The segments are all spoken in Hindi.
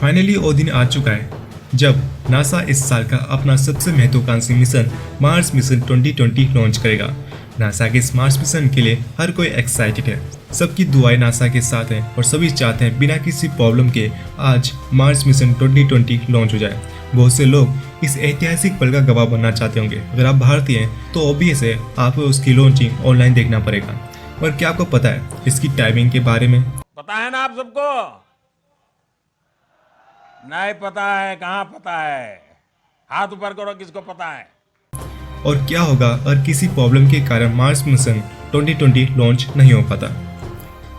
फाइनली वो दिन आ चुका है जब नासा इस साल का अपना सबसे महत्वाकांक्षी मिशन मार्स मिशन 2020 लॉन्च करेगा। नासा के इस मार्स मिशन के लिए हर कोई एक्साइटेड है। सबकी दुआएं नासा के साथ हैं और सभी चाहते हैं बिना किसी प्रॉब्लम के आज मार्स मिशन 2020 लॉन्च हो जाए। बहुत से लोग इस ऐतिहासिक पल का गवाह बनना चाहते होंगे। अगर आप भारतीय हैं तो ऑब्वियस है आपको उसकी लॉन्चिंग ऑनलाइन देखना पड़ेगा। पर क्या आपको पता है इसकी टाइमिंग के बारे में? पता है ना आप सबको? नहीं पता है? कहाँ पता है? हाथ ऊपर करो किसको पता है। और क्या होगा अगर किसी प्रॉब्लम के कारण मार्स मिशन 2020 लॉन्च नहीं हो पाता?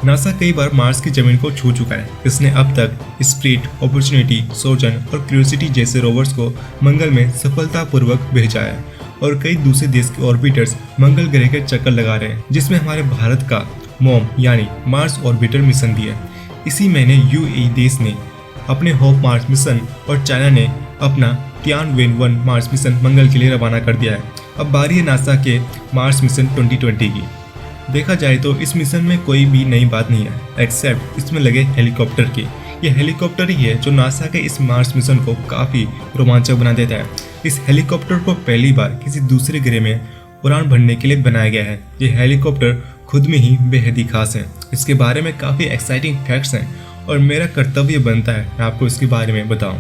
नासा कई बार मार्स की जमीन को छू चुका है। इसने अब तक स्प्रिट, अपॉर्चुनिटी, सोजन और क्यूरियोसिटी जैसे रोवर्स को मंगल में सफलतापूर्वक भेजा है और कई दूसरे देश के ऑर्बिटर्स मंगल ग्रह के चक्कर लगा रहे हैं, जिसमें हमारे भारत का मॉम यानी मार्स ऑर्बिटर मिशन भी है। इसी महीने यूएई देश ने अपने होप मार्स मिशन और चाइना ने अपना तियानवेन-1 मार्स मिशन मंगल के लिए रवाना कर दिया है। अब बारी है नासा के मार्स मिशन 2020 की। देखा जाए तो इस मिशन में कोई भी नई बात नहीं है एक्सेप्ट इसमें लगे हेलीकॉप्टर की। यह हेलीकॉप्टर ही है जो नासा के इस मार्स मिशन को काफ़ी रोमांचक बना देता है। इस हेलीकॉप्टर को पहली बार किसी दूसरे ग्रह में उड़ान भरने के लिए बनाया गया है। यह हेलीकॉप्टर खुद में ही बेहद ही खास है। इसके बारे में काफ़ी एक्साइटिंग फैक्ट्स हैं और मेरा कर्तव्य बनता है मैं आपको इसके बारे में बताऊं।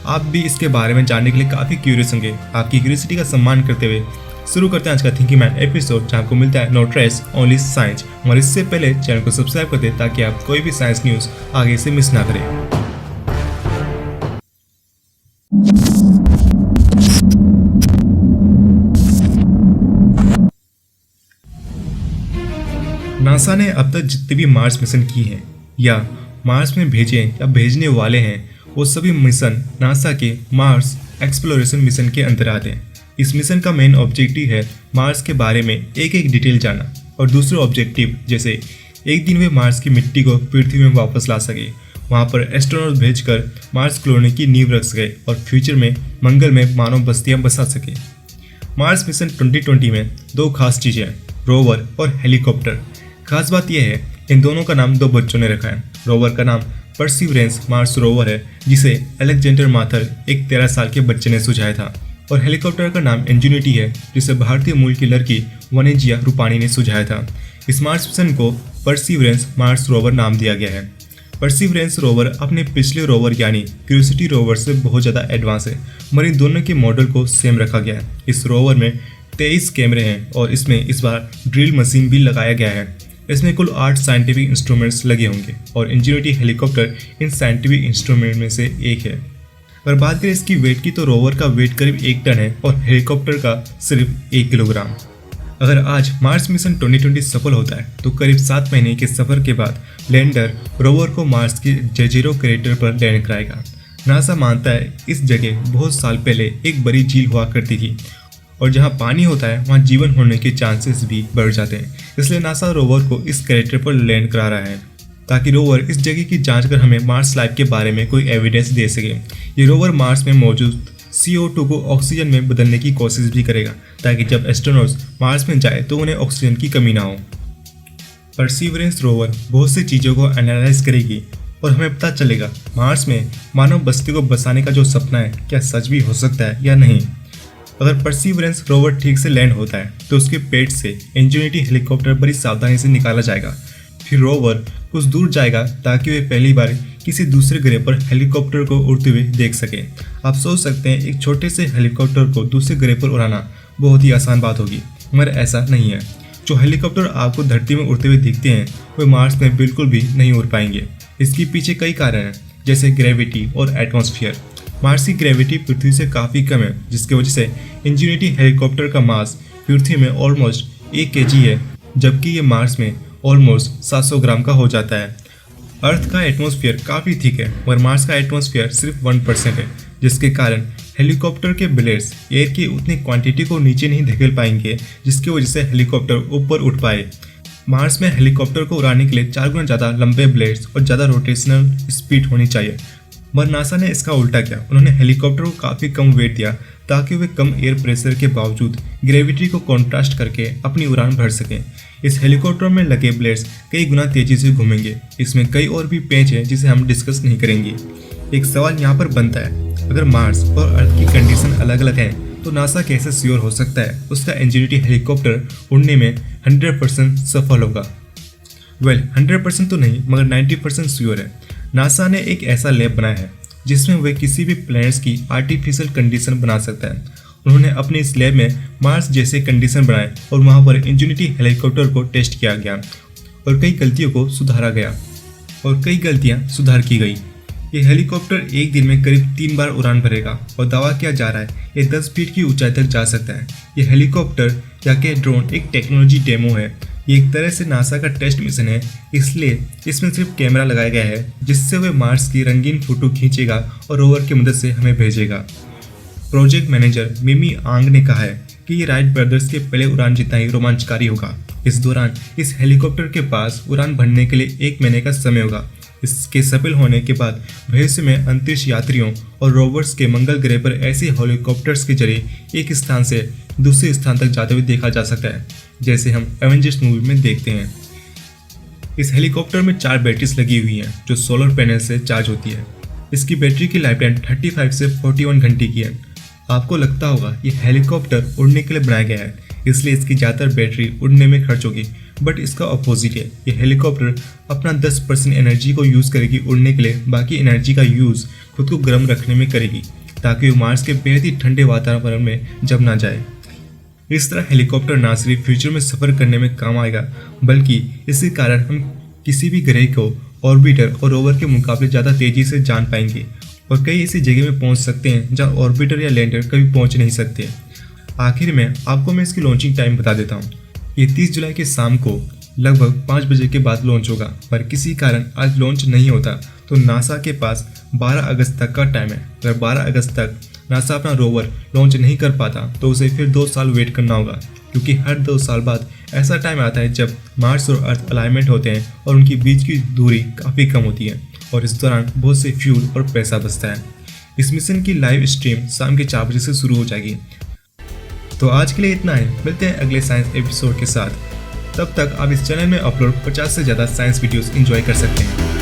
आप भी इसके बारे में जानने के लिए काफ़ी क्यूरियस होंगे। आपकी क्यूरियोसिटी का सम्मान करते हुए शुरू करते हैं आज का थिंकिंग मैन एपिसोड, जहां आपको मिलता है नो ट्रेस ओनली साइंस। और इससे पहले चैनल को सब्सक्राइब कर दें ताकि आप कोई भी साइंस न्यूज़ आगे से मिस ना करें। नासा ने अब तक जितने भी मार्स मिशन की हैं या मार्स में भेजे या भेजने वाले हैं, वो सभी मिशन नासा के मार्स एक्सप्लोरेशन मिशन के अंदर आते हैं। इस मिशन का मेन ऑब्जेक्टिव है मार्स के बारे में एक एक डिटेल जानना और दूसरे ऑब्जेक्टिव जैसे एक दिन वे मार्स की मिट्टी को पृथ्वी में वापस ला सके, वहाँ पर एस्ट्रोनॉट भेजकर मार्स कॉलोनी की नींव रख सके और फ्यूचर में मंगल में मानव बस्तियाँ बसा सके। मार्स मिशन 2020 में दो खास चीज़ें हैं, रोवर और हेलीकॉप्टर। खास बात यह है इन दोनों का नाम दो बच्चों ने रखा है। रोवर का नाम परसिवरेंस मार्स रोवर है जिसे अलेक्जेंडर माथर एक 13 साल के बच्चे ने सुझाया था, और हेलीकॉप्टर का नाम इंजेन्युटी है जिसे भारतीय मूल की लड़की वनेजिया रूपानी ने सुझाया था। इस मार्स मिशन को परसिवरेंस मार्स रोवर नाम दिया गया है। परसिवरेंस रोवर अपने पिछले रोवर यानी क्यूरियोसिटी रोवर से बहुत ज़्यादा एडवांस है, मगर इन दोनों के मॉडल को सेम रखा गया है। इस रोवर में 23 कैमरे हैं और इसमें इस बार ड्रिल मशीन भी लगाया गया है। इसमें कुल 8 साइंटिफिक इंस्ट्रूमेंट्स लगे होंगे और ingenuity helicopter in scientific instrument में से एक है। अगर बात करें इसकी वेट की तो रोवर का वेट करीब 1 टन है और हेलीकॉप्टर का सिर्फ 1 किलोग्राम। अगर आज मार्स मिशन 2020 सफल होता है तो करीब 7 महीने के सफर के बाद लैंडर रोवर को मार्स के जेजीरो क्रेटर पर लैंड कराएगा। नासा मानता है इस जगह बहुत साल पहले एक बड़ी झील हुआ करती थी और जहां पानी होता है वहां जीवन होने के चांसेस भी बढ़ जाते हैं। इसलिए नासा रोवर को इस क्रेटर पर लैंड करा रहा है ताकि रोवर इस जगह की जांच कर हमें मार्स लाइफ के बारे में कोई एविडेंस दे सके। ये रोवर मार्स में मौजूद CO2 को ऑक्सीजन में बदलने की कोशिश भी करेगा ताकि जब एस्ट्रोनॉट्स मार्स में जाए तो उन्हें ऑक्सीजन की कमी ना हो। परसिवरेंस रोवर बहुत सी चीज़ों को एनालाइज करेगी और हमें पता चलेगा मार्स में मानव बस्ती को बसाने का जो सपना है क्या सच भी हो सकता है या नहीं। अगर परसिवरेंस रोवर ठीक से लैंड होता है तो उसके पेट से इंजेन्युटी हेलीकॉप्टर बड़ी सावधानी से निकाला जाएगा। फिर रोवर कुछ दूर जाएगा ताकि वे पहली बार किसी दूसरे ग्रह पर हेलीकॉप्टर को उड़ते हुए देख सकें। आप सोच सकते हैं एक छोटे से हेलीकॉप्टर को दूसरे ग्रह पर उड़ाना बहुत ही आसान बात होगी, मगर ऐसा नहीं है। जो हेलीकॉप्टर आपको धरती में उड़ते हुए दिखते हैं वे मार्स में बिल्कुल भी नहीं उड़ पाएंगे। इसके पीछे कई कारण हैं जैसे ग्रेविटी और एटमॉस्फेयर। मार्स की ग्रेविटी पृथ्वी से काफ़ी कम है जिसकी वजह से इंजेन्युटी हेलीकॉप्टर का मास पृथ्वी में ऑलमोस्ट 1 kg है, जबकि ये मार्स में ऑलमोस्ट 700 ग्राम का हो जाता है। अर्थ का एटमॉस्फेयर काफ़ी थिक है और मार्स का एटमॉस्फेयर सिर्फ 1% है, जिसके कारण हेलीकॉप्टर के ब्लेड्स एयर की उतनी क्वांटिटी को नीचे नहीं धकेल पाएंगे जिसकी वजह से हेलीकॉप्टर ऊपर उठ पाए। मार्स में हेलीकॉप्टर को उड़ाने के लिए 4 गुना ज़्यादा लंबे ब्लेड्स और ज़्यादा रोटेशनल स्पीड होनी चाहिए, मगर नासा ने इसका उल्टा किया। उन्होंने हेलीकॉप्टर को काफ़ी कम वेट दिया ताकि वे कम एयर प्रेशर के बावजूद ग्रेविटी को कॉन्ट्रास्ट करके अपनी उड़ान भर सकें। इस हेलीकॉप्टर में लगे ब्लेड्स कई गुना तेजी से घूमेंगे। इसमें कई और भी पेंच हैं जिसे हम डिस्कस नहीं करेंगे। एक सवाल यहाँ पर बनता है, अगर मार्स और अर्थ की कंडीशन अलग अलग है तो नासा कैसे श्योर हो सकता है उसका इंजेनिटी हेलीकॉप्टर उड़ने में 100% सफल होगा? वेल 100% तो नहीं, मगर 90% श्योर है। नासा ने एक ऐसा लैब बनाया है जिसमें वे किसी भी प्लैनेट्स की आर्टिफिशियल कंडीशन बना सकता है। उन्होंने अपने इस लैब में मार्स जैसे कंडीशन बनाए और वहाँ पर इंजेनिटी हेलीकॉप्टर को टेस्ट किया गया और कई गलतियों को सुधारा गया और कई गलतियाँ सुधार की गई। ये हेलीकॉप्टर एक दिन में करीब 3 बार उड़ान भरेगा और दावा किया जा रहा है ये 10 फीट की ऊंचाई तक जा सकता है। ये हेलीकॉप्टर या के ड्रोन एक टेक्नोलॉजी डेमो है। ये एक तरह से नासा का टेस्ट मिशन है, इसलिए इसमें सिर्फ कैमरा लगाया गया है जिससे वह मार्स की रंगीन फोटो खींचेगा और रोवर की मदद से हमें भेजेगा। प्रोजेक्ट मैनेजर मिमी आंग ने कहा है कि ये राइट ब्रदर्स के पहले उड़ान जितना ही रोमांचकारी होगा। इस दौरान इस हेलीकॉप्टर के पास उड़ान भरने के लिए 1 महीने का समय होगा। इसके सफल होने के बाद भविष्य में अंतरिक्ष यात्रियों और रोवर्स के मंगल ग्रह पर ऐसे हेलीकॉप्टर्स के जरिए एक स्थान से दूसरे स्थान तक जाते हुए देखा जा सकता है, जैसे हम एवेंजर्स मूवी में देखते हैं। इस हेलीकॉप्टर में 4 बैटरीज लगी हुई हैं जो सोलर पैनल से चार्ज होती है। इसकी बैटरी की लाइफ टाइम 35 से 41 घंटे की है। आपको लगता होगा ये हेलीकॉप्टर उड़ने के लिए बनाया गया है, इसलिए इसकी ज़्यादातर बैटरी उड़ने में खर्च होगी, बट इसका अपोजिट है। ये हेलीकॉप्टर अपना 10% एनर्जी को यूज़ करेगी उड़ने के लिए, बाकी एनर्जी का यूज़ खुद को गर्म रखने में करेगी ताकि वो मार्स के बेहद ही ठंडे वातावरण में जम ना जाए। इस तरह हेलीकॉप्टर ना सिर्फ फ्यूचर में सफ़र करने में काम आएगा, बल्कि इसी कारण हम किसी भी ग्रह को ऑर्बिटर और रोवर के मुकाबले ज़्यादा तेज़ी से जान पाएंगे और कई ऐसी जगह में पहुंच सकते हैं जहां ऑर्बिटर या लैंडर कभी पहुंच नहीं सकते। आखिर में आपको मैं इसकी लॉन्चिंग टाइम बता देता हूं। ये 30 जुलाई के शाम को लगभग 5 बजे के बाद लॉन्च होगा, पर किसी कारण आज लॉन्च नहीं होता तो नासा के पास 12 अगस्त तक का टाइम है। अगर 12 अगस्त तक नासा अपना रोवर लॉन्च नहीं कर पाता तो उसे फिर 2 साल वेट करना होगा, क्योंकि हर 2 साल बाद ऐसा टाइम आता है जब मार्स और अर्थ अलाइनमेंट होते हैं और उनके बीच की दूरी काफ़ी कम होती है और इस दौरान बहुत से फ्यूल और पैसा बचता है। इस मिशन की लाइव स्ट्रीम शाम के 4 बजे से शुरू हो जाएगी। तो आज के लिए इतना है, मिलते हैं अगले साइंस एपिसोड के साथ। तब तक आप इस चैनल में अपलोड 50 से ज़्यादा साइंस वीडियोस एंजॉय कर सकते हैं।